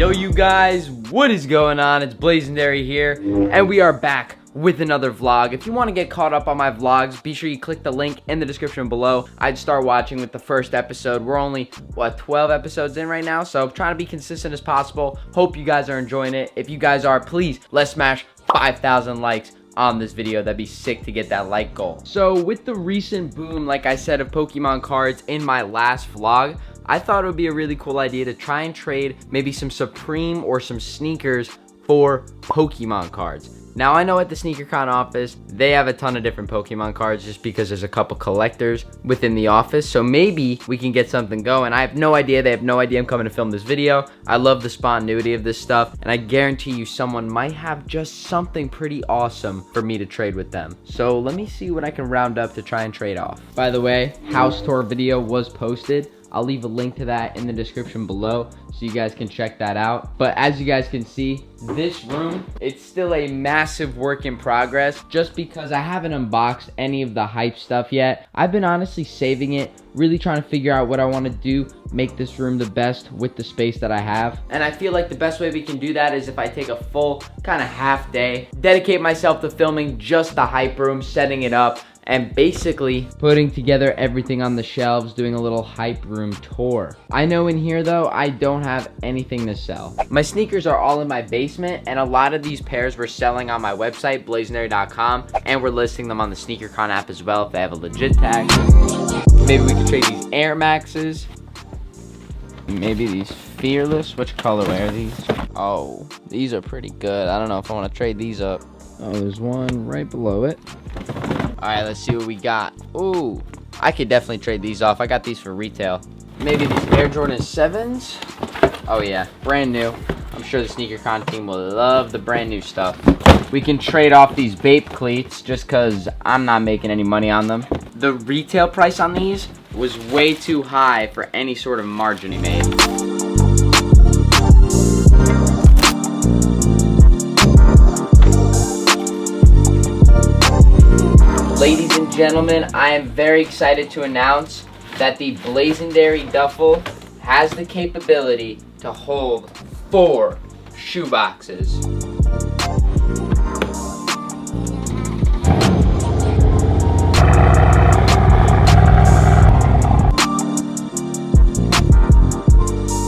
Yo, you guys, what is going on? It's Blazendary here, and we are back with another vlog. If you want to get caught up on my vlogs, be sure you click the link in the description below. I'd start watching with the first episode. We're only, 12 episodes in right now, so trying to be consistent as possible. Hope you guys are enjoying it. If you guys are, please, let's smash 5,000 likes on this video. That'd be sick to get that like goal. So with the recent boom, like I said, of Pokemon cards in my last vlog, I thought it would be a really cool idea to try and trade maybe some Supreme or some sneakers for Pokemon cards. Now, I know at the SneakerCon office, they have a ton of different Pokemon cards just because there's a couple collectors within the office. So maybe we can get something going. I have no idea. They have no idea I'm coming to film this video. I love the spontaneity of this stuff, and I guarantee you someone might have just something pretty awesome for me to trade with them. So let me see what I can round up to try and trade off. By the way, house tour video was posted. I'll leave a link to that in the description below so you guys can check that out. But as you guys can see, this room, it's still a massive work in progress just because I haven't unboxed any of the hype stuff yet. I've been honestly saving it, really trying to figure out what I want to do, make this room the best with the space that I have. And I feel like the best way we can do that is if I take a full kind of half day, dedicate myself to filming just the hype room, setting it up, and basically putting together everything on the shelves, doing a little hype room tour. I know in here though, I don't have anything to sell. My sneakers are all in my basement, and a lot of these pairs we're selling on my website, blazendary.com, and we're listing them on the SneakerCon app as well if they have a legit tag. Maybe we could trade these Air Maxes. Maybe these Fearless. Which colorway are these? Oh, these are pretty good. I don't know if I want to trade these up. Oh, there's one right below it. All right, let's see what we got. Ooh, I could definitely trade these off. I got these for retail. Maybe these Air Jordan 7s. Oh yeah, brand new. I'm sure the SneakerCon team will love the brand new stuff. We can trade off these Bape cleats just because I'm not making any money on them. The retail price on these was way too high for any sort of margin he made. Ladies and gentlemen, I am very excited to announce that the Blazendary duffel has the capability to hold 4 shoeboxes.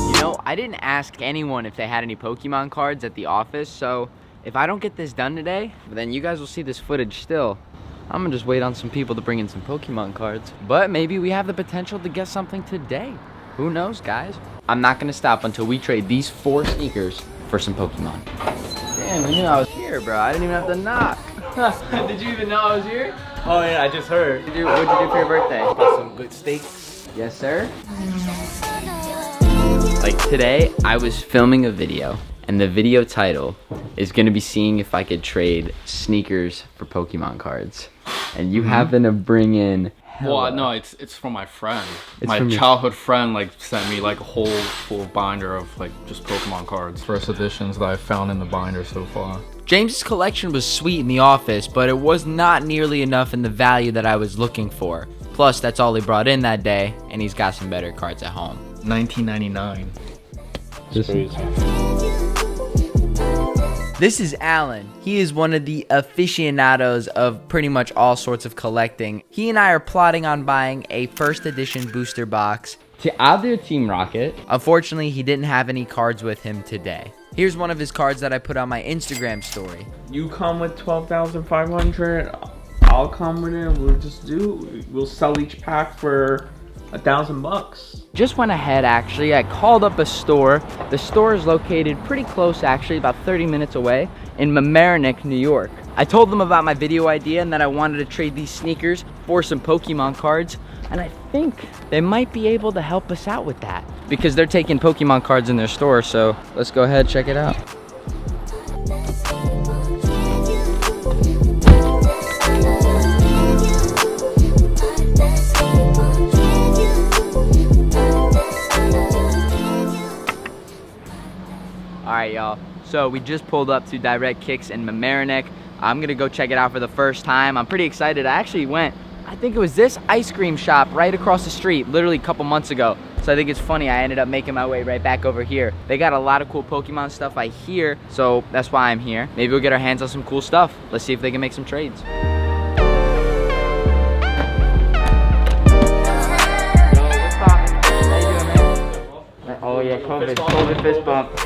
You know, I didn't ask anyone if they had any Pokemon cards at the office, so if I don't get this done today, then you guys will see this footage still. I'm gonna just wait on some people to bring in some Pokemon cards. But maybe we have the potential to get something today. Who knows, guys? I'm not gonna stop until we trade these 4 sneakers for some Pokemon. Damn, I knew I was here, bro. I didn't even have to knock. Did you even know I was here? Oh yeah, I just heard. What'd you do for your birthday? Got some good steaks. Yes, sir. Like today, I was filming a video, and the video title is gonna be seeing if I could trade sneakers for Pokemon cards. And you happen to bring in Well, no, it's from my friend. It's my from your- childhood friend like sent me like a whole full binder of like just Pokemon cards. First editions that I found in the binder so far. James's collection was sweet in the office, but it was not nearly enough in the value that I was looking for. Plus, that's all he brought in that day, and he's got some better cards at home. 1999. It's crazy. This is Alan. He is one of the aficionados of pretty much all sorts of collecting. He and I are plotting on buying a first edition booster box to either Team Rocket. Unfortunately, he didn't have any cards with him today. Here's one of his cards that I put on my Instagram story. You come with 12,500. I'll come with it. We'll sell each pack for $1,000. Just went ahead, actually. I called up a store. The store is located pretty close, actually, about 30 minutes away in Mamaroneck, New York. I told them about my video idea and that I wanted to trade these sneakers for some Pokemon cards. And I think they might be able to help us out with that because they're taking Pokemon cards in their store. So let's go ahead and check it out. Alright, y'all, so we just pulled up to Direct Kicks in Mamaroneck. I'm gonna go check it out for the first time. I'm pretty excited. I actually went I think it was this ice cream shop right across the street, literally a couple months ago. So I think it's funny, I ended up making my way right back over here. They got a lot of cool Pokemon stuff I hear, so that's why I'm here. Maybe we'll get our hands on some cool stuff. Let's see if they can make some trades. Oh yeah, COVID fist bump.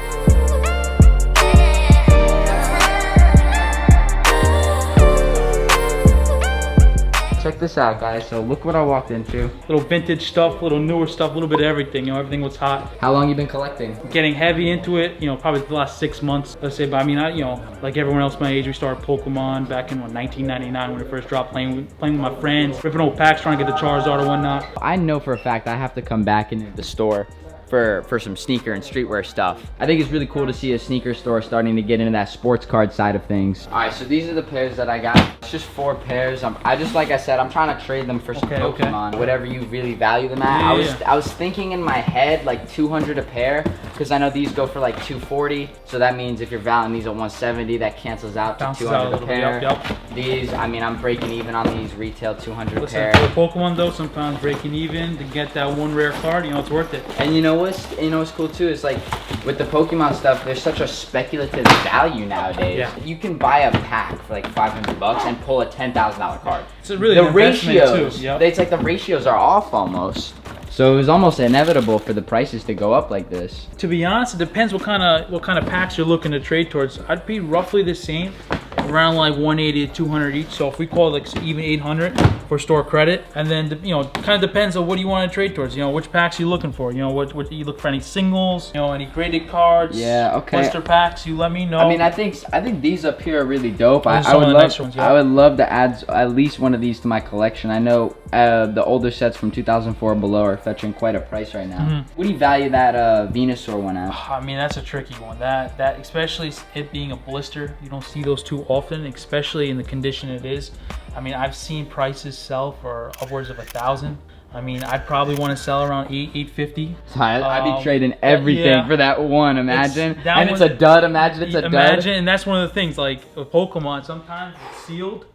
Check this out, guys. So look what I walked into. Little vintage stuff, little newer stuff, a little bit of everything. You know, everything was hot. How long you been collecting? Getting heavy into it, you know, probably the last 6 months, let's say. But I mean, you know, like everyone else my age, we started Pokemon back in 1999 when it first dropped, playing with my friends, ripping old packs, trying to get the Charizard or whatnot. I know for a fact I have to come back into the store for some sneaker and streetwear stuff. I think it's really cool to see a sneaker store starting to get into that sports card side of things. All right, so these are the pairs that I got. It's just 4 pairs. I just, like I said, I'm trying to trade them for some Pokemon, whatever you really value them at. I was thinking in my head like 200 a pair, because I know these go for like 240. So that means if you're valuing these at 170, that cancels out to 200 a pair. These, I mean, I'm breaking even on these retail 200 a pair. For Pokemon though, sometimes breaking even to get that one rare card, you know, it's worth it. And you know what's cool too is like with the Pokemon stuff, there's such a speculative value nowadays. Yeah. You can buy a pack for like 500 bucks and pull a $10,000 card. It's really the an investment ratios, too. Yep. It's like the ratios are off almost. So it was almost inevitable for the prices to go up like this. To be honest, it depends what kind of packs you're looking to trade towards. I'd be roughly the same, around like 180 to 200 each. So if we call it like even 800 for store credit, and then you know, kind of depends on what do you want to trade towards. You know, which packs you looking for. You know, what you look for, any singles, you know, any graded cards. Yeah, okay. Blister packs. You let me know. I mean, I think these up here are really dope. I Some of the nice ones, yeah. I would love to add at least one of these to my collection. I know the older sets from 2004 below are fetching quite a price right now. What do you value that Venusaur one at? I mean, that's a tricky one. That especially it being a blister, you don't see those too often, especially in the condition it is. I mean, I've seen prices sell for upwards of 1,000. I mean, I'd probably want to sell around $850. I'd be trading everything for that one. Imagine, it's a dud. Imagine it's a dud. Imagine, and that's one of the things. Like with Pokemon, sometimes it's sealed.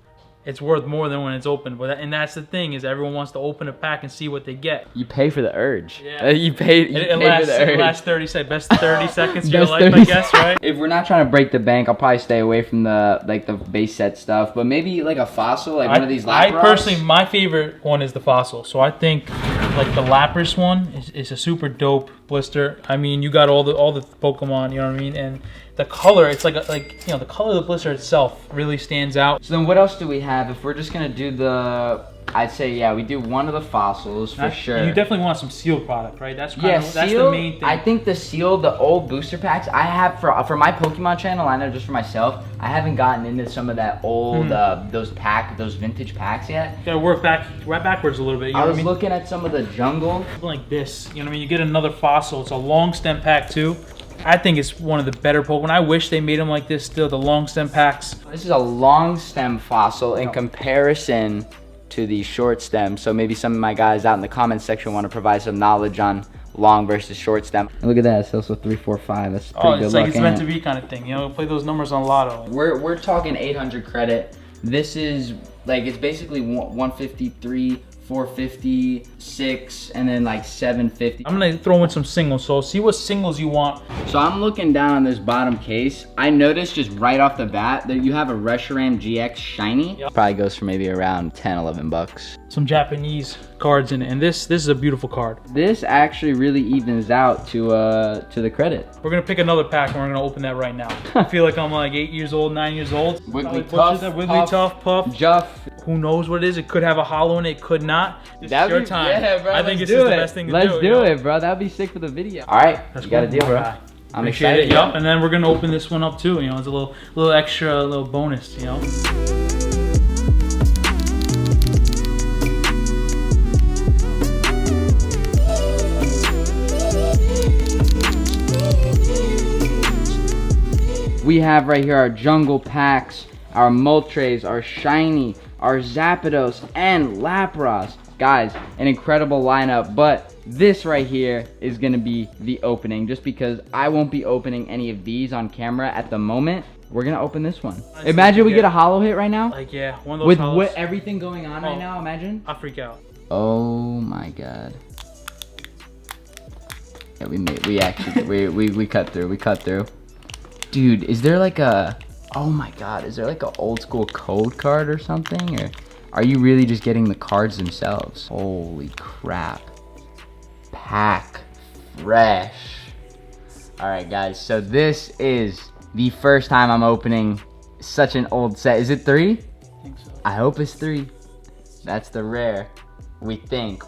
It's worth more than when it's open. And that's the thing, is everyone wants to open a pack and see what they get. You pay for the urge. Yeah. You pay for the urge. It lasts 30 seconds. Best 30 seconds of your life, I guess, right? If we're not trying to break the bank, I'll probably stay away from the base set stuff. But maybe like a fossil, like one of these Lapras. I personally, my favorite one is the fossil. So I think like the Lapras one is a super dope blister. I mean, you got all the Pokemon, you know what I mean? And the color, it's like you know, the color of the blister itself really stands out. So then what else do we have? If we're just gonna do I'd say, yeah, we do one of the fossils for sure. You definitely want some sealed product, right? That's that's the main thing. I think the old booster packs I have for my Pokemon channel, I know just for myself, I haven't gotten into some of that old those vintage packs yet. You gotta work backwards a little bit. You know I was looking at some of the jungle. Like this, you know what I mean? You get another fossil. It's a long stem pack too. I think it's one of the better Pokemon. I wish they made them like this still, the long stem packs. This is a long stem fossil in comparison to the short stem. So maybe some of my guys out in the comments section want to provide some knowledge on long versus short stem. And look at that, it's also 3, 4, 5. That's pretty good. It's like it's meant to be kind of thing. You know, play those numbers on Lotto. We're talking 800 credit. This is like, it's basically 153, 456, and then like 750. I'm gonna throw in some singles, so see what singles you want. So I'm looking down on this bottom case. I noticed just right off the bat that you have a Reshiram GX shiny. Yep. Probably goes for maybe around 10, 11 bucks. Some Japanese cards in it, and this is a beautiful card. This actually really evens out to the credit. We're gonna pick another pack and we're gonna open that right now. I feel like I'm like 8 years old, 9 years old. Wigglytuff, Puff. Juff. Who knows what it is? It could have a hollow in it, it could not. It's your time. Yeah, bro, I think it's the best thing to do. Let's do it, bro. That'd be sick for the video. All right, you got a deal, bro. I'm excited. Yup, and then we're gonna open this one up too. You know, it's a little extra, little bonus. You know. We have right here our jungle packs, our Moltres, our shiny, our Zapdos, and Lapras. Guys, an incredible lineup, but this right here is gonna be the opening, just because I won't be opening any of these on camera at the moment. We're gonna open this one. Imagine we get a hollow hit right now. Like, yeah, one of those with hollows. everything going on right now, imagine. I'll freak out. Oh my god. Yeah, we cut through. Dude, is there like a, oh my god, is there like an old school code card or something? Or are you really just getting the cards themselves? Holy crap. Pack fresh. All right, guys, so this is the first time I'm opening such an old set. Is it 3? I think so. I hope it's 3. That's the rare. We think.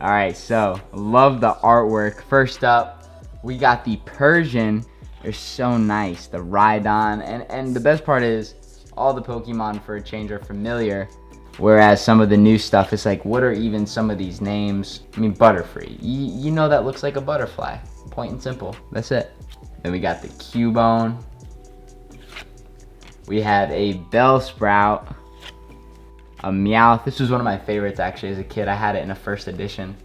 All right, so love the artwork. First up, we got the Persian. They're so nice. The Rhydon, and the best part is all the Pokemon for a change are familiar. Whereas some of the new stuff is like, what are even some of these names? I mean, Butterfree. You know that looks like a butterfly. Point and simple. That's it. Then we got the Cubone. We have a Bellsprout. A Meowth. This was one of my favorites actually as a kid. I had it in a first edition.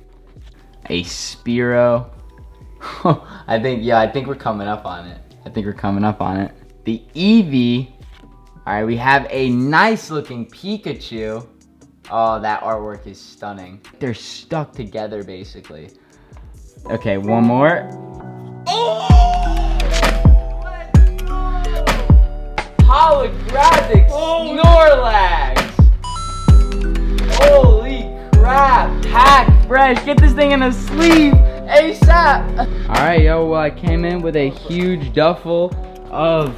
A Spearow. I think we're coming up on it. The Eevee. Alright, we have a nice looking Pikachu. Oh, that artwork is stunning. They're stuck together basically. Okay, one more. Oh! Let's go! Holographic Snorlax! Holy crap! Pack fresh! Get this thing in a sleeve ASAP! Alright, yo, well, I came in with a huge duffel of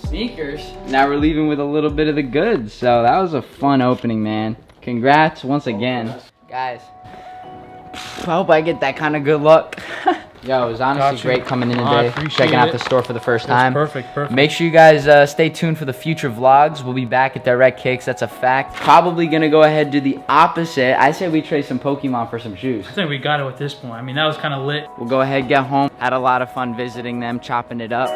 sneakers. Now we're leaving with a little bit of the goods. So that was a fun opening, man. Congrats once again. Guys, I hope I get that kind of good luck. Yo, it was honestly great coming in today, checking out the store for the first time. Perfect. Make sure you guys stay tuned for the future vlogs. We'll be back at Direct Kicks, that's a fact. Probably gonna go ahead and do the opposite. I say we trade some Pokemon for some juice. I think we got it at this point. I mean, that was kind of lit. We'll go ahead, get home. Had a lot of fun visiting them, chopping it up.